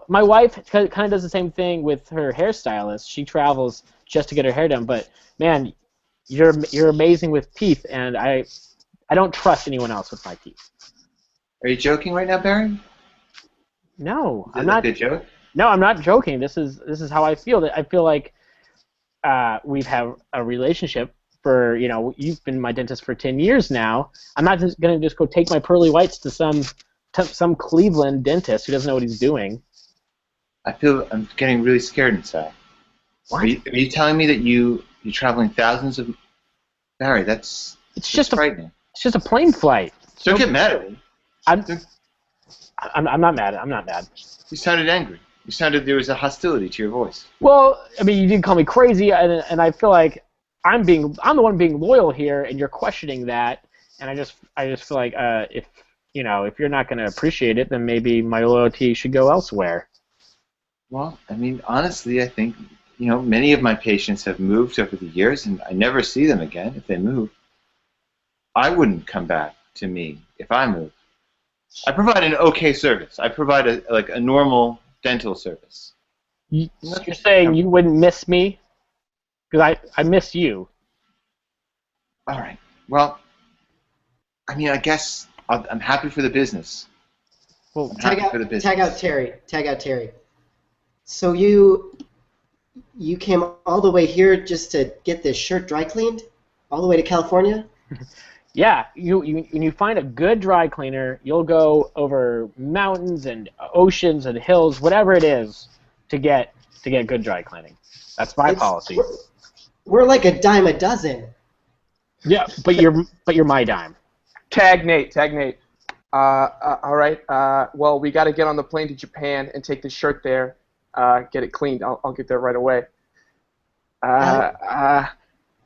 my wife kind of does the same thing with her hairstylist. She travels just to get her hair done, but man, you're amazing with teeth, and I don't trust anyone else with my teeth. Are you joking right now, Barry? No, Is I'm that not. a good joke? No, I'm not joking. This is how I feel. I feel like we've had a relationship for you've been my dentist for 10 years now. I'm not just gonna go take my pearly whites to some Cleveland dentist who doesn't know what he's doing. I'm getting really scared inside. What? Are you telling me that you're traveling thousands of... Barry, that's frightening. It's just a plane flight. Don't get mad at me. I'm not mad. I'm not mad. You sounded angry. You sounded there was a hostility to your voice. Well, I mean, you didn't call me crazy, and I feel like I'm the one being loyal here, and you're questioning that, and I just feel like if you're not going to appreciate it, then maybe my loyalty should go elsewhere. Well, I mean, honestly, I think many of my patients have moved over the years, and I never see them again if they move. I wouldn't come back to me if I moved. I provide an okay service. I provide a normal dental service. You're saying you wouldn't miss me? Because I miss you. All right. Well, I mean, I guess I'm happy for the business. Well, Tag out Terry. So you came all the way here just to get this shirt dry cleaned? All the way to California? Yeah, when you find a good dry cleaner, you'll go over mountains and oceans and hills, whatever it is, to get good dry cleaning. That's my policy. We're like a dime a dozen. Yeah, but you're my dime. Tag Nate. All right. Well, we got to get on the plane to Japan and take the shirt there. Get it cleaned. I'll get there right away.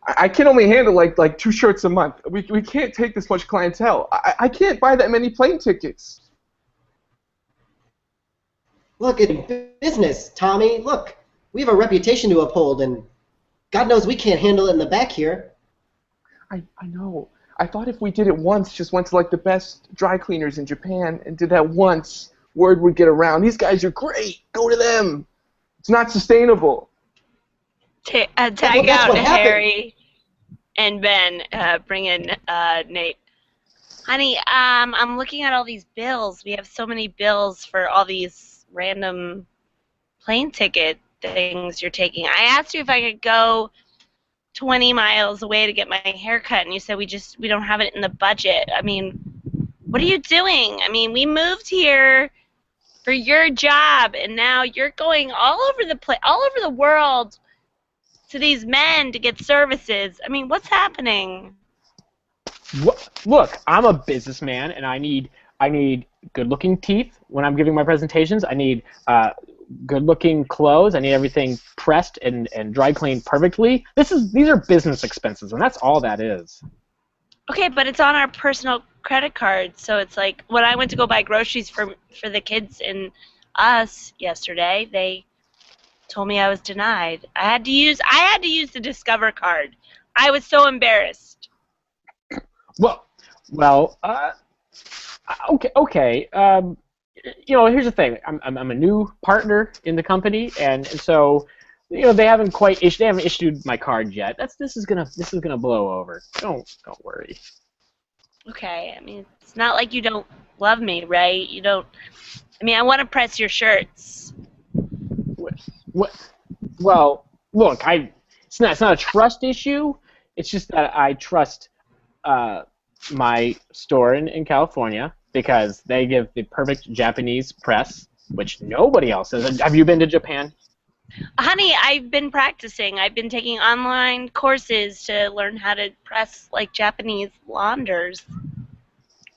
I can only handle like 2 shirts a month. We can't take this much clientele. I can't buy that many plane tickets. Look, in business, Tommy, look, we have a reputation to uphold, and God knows we can't handle it in the back here. I know. I thought if we did it once, just went to like the best dry cleaners in Japan and did that once, word would get around. These guys are great. Go to them. It's not sustainable. Tag that's out what happened. Harry and Ben. Bring in Nate. Honey, I'm looking at all these bills. We have so many bills for all these random plane ticket things you're taking. I asked you if I could go 20 miles away to get my hair cut, and you said we don't have it in the budget. I mean, what are you doing? I mean, we moved here for your job, and now you're going all over the world to these men to get services. I mean, what's happening? Look, I'm a businessman, and I need good-looking teeth when I'm giving my presentations. I need good-looking clothes. I need everything pressed and dry cleaned perfectly. These are business expenses, and that's all that is. Okay, but it's on our personal credit card, so it's like when I went to go buy groceries for the kids and us yesterday, they told me I was denied. I had to use the Discover card. I was so embarrassed. Well, okay. Here's the thing. I'm a new partner in the company, and so they haven't issued my card yet. This is gonna blow over. Don't worry. Okay, I mean, it's not like you don't love me, right? You don't. I mean, I want to press your shirts. What? Well, look, it's not a trust issue. It's just that I trust my store in California because they give the perfect Japanese press, which nobody else does. Have you been to Japan? Honey, I've been practicing. I've been taking online courses to learn how to press like Japanese launders.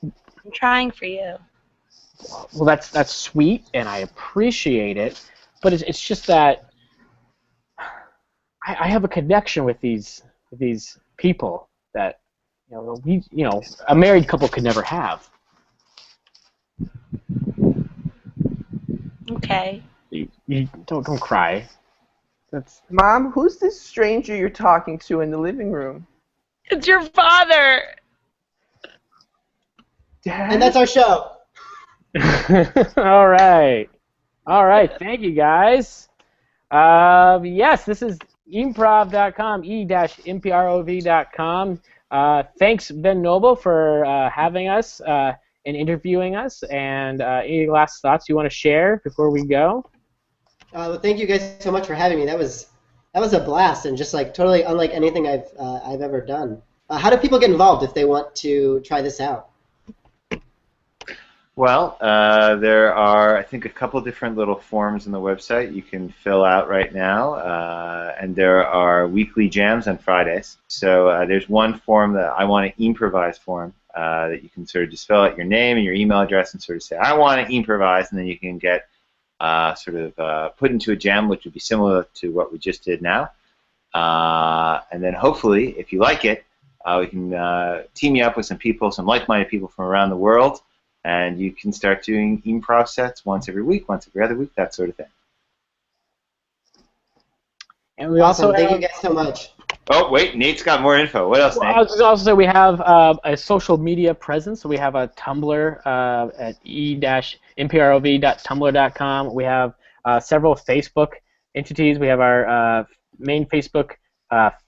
I'm trying for you. Well, that's sweet, and I appreciate it, but it's just that I have a connection with these people that a married couple could never have. Okay. You don't cry. Mom, who's this stranger you're talking to in the living room? It's your father. Dad? And that's our show. All right. Thank you, guys. Yes, this is improv.com, e-mprov.com. Thanks, Ben Noble, for having us and interviewing us. And any last thoughts you want to share before we go? Well, thank you guys so much for having me. That was a blast and just like totally unlike anything I've ever done. How do people get involved if they want to try this out? Well, there are, I think, a couple different little forms on the website you can fill out right now, and there are weekly jams on Fridays. So there's one form that I want to improvise form that you can sort of just fill out your name and your email address and sort of say, I want to improvise, and then you can get put into a jam, which would be similar to what we just did now. And then hopefully, if you like it, we can team you up with some people, some like-minded people from around the world, and you can start doing improv sets once every week, once every other week, that sort of thing. And we Awesome. also Thank you guys so much. Oh, wait, Nate's got more info. What else, Nate? I was going to also say we have a social media presence. So we have a Tumblr at e-mprov.tumblr.com. We have several Facebook entities. We have our main Facebook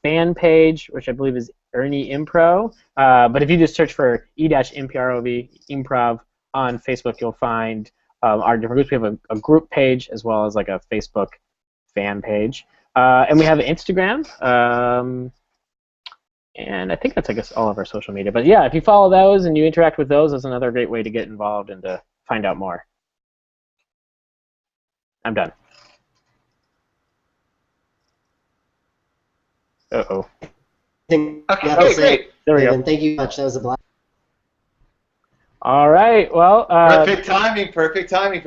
fan page, which I believe is Ernie Impro. But if you just search for e-mprov improv on Facebook, you'll find our different groups. We have a group page as well as like a Facebook fan page. And we have an Instagram, and I think that's, I guess, all of our social media. But yeah, if you follow those and you interact with those, that's another great way to get involved and to find out more. I'm done. Uh-oh. Okay, Great. There we go. Thank you much. That was a blast. All right, well... perfect timing for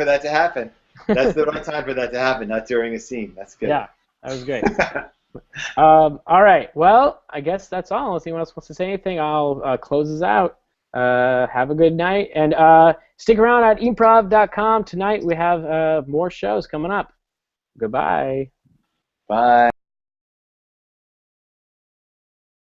that to happen. That's the right time for that to happen, not during a scene. That's good. Yeah. That was great. All right. Well, I guess that's all. Unless anyone else wants to say anything, I'll close this out. have a good night, and stick around at improv.com. Tonight we have more shows coming up. Goodbye. Bye.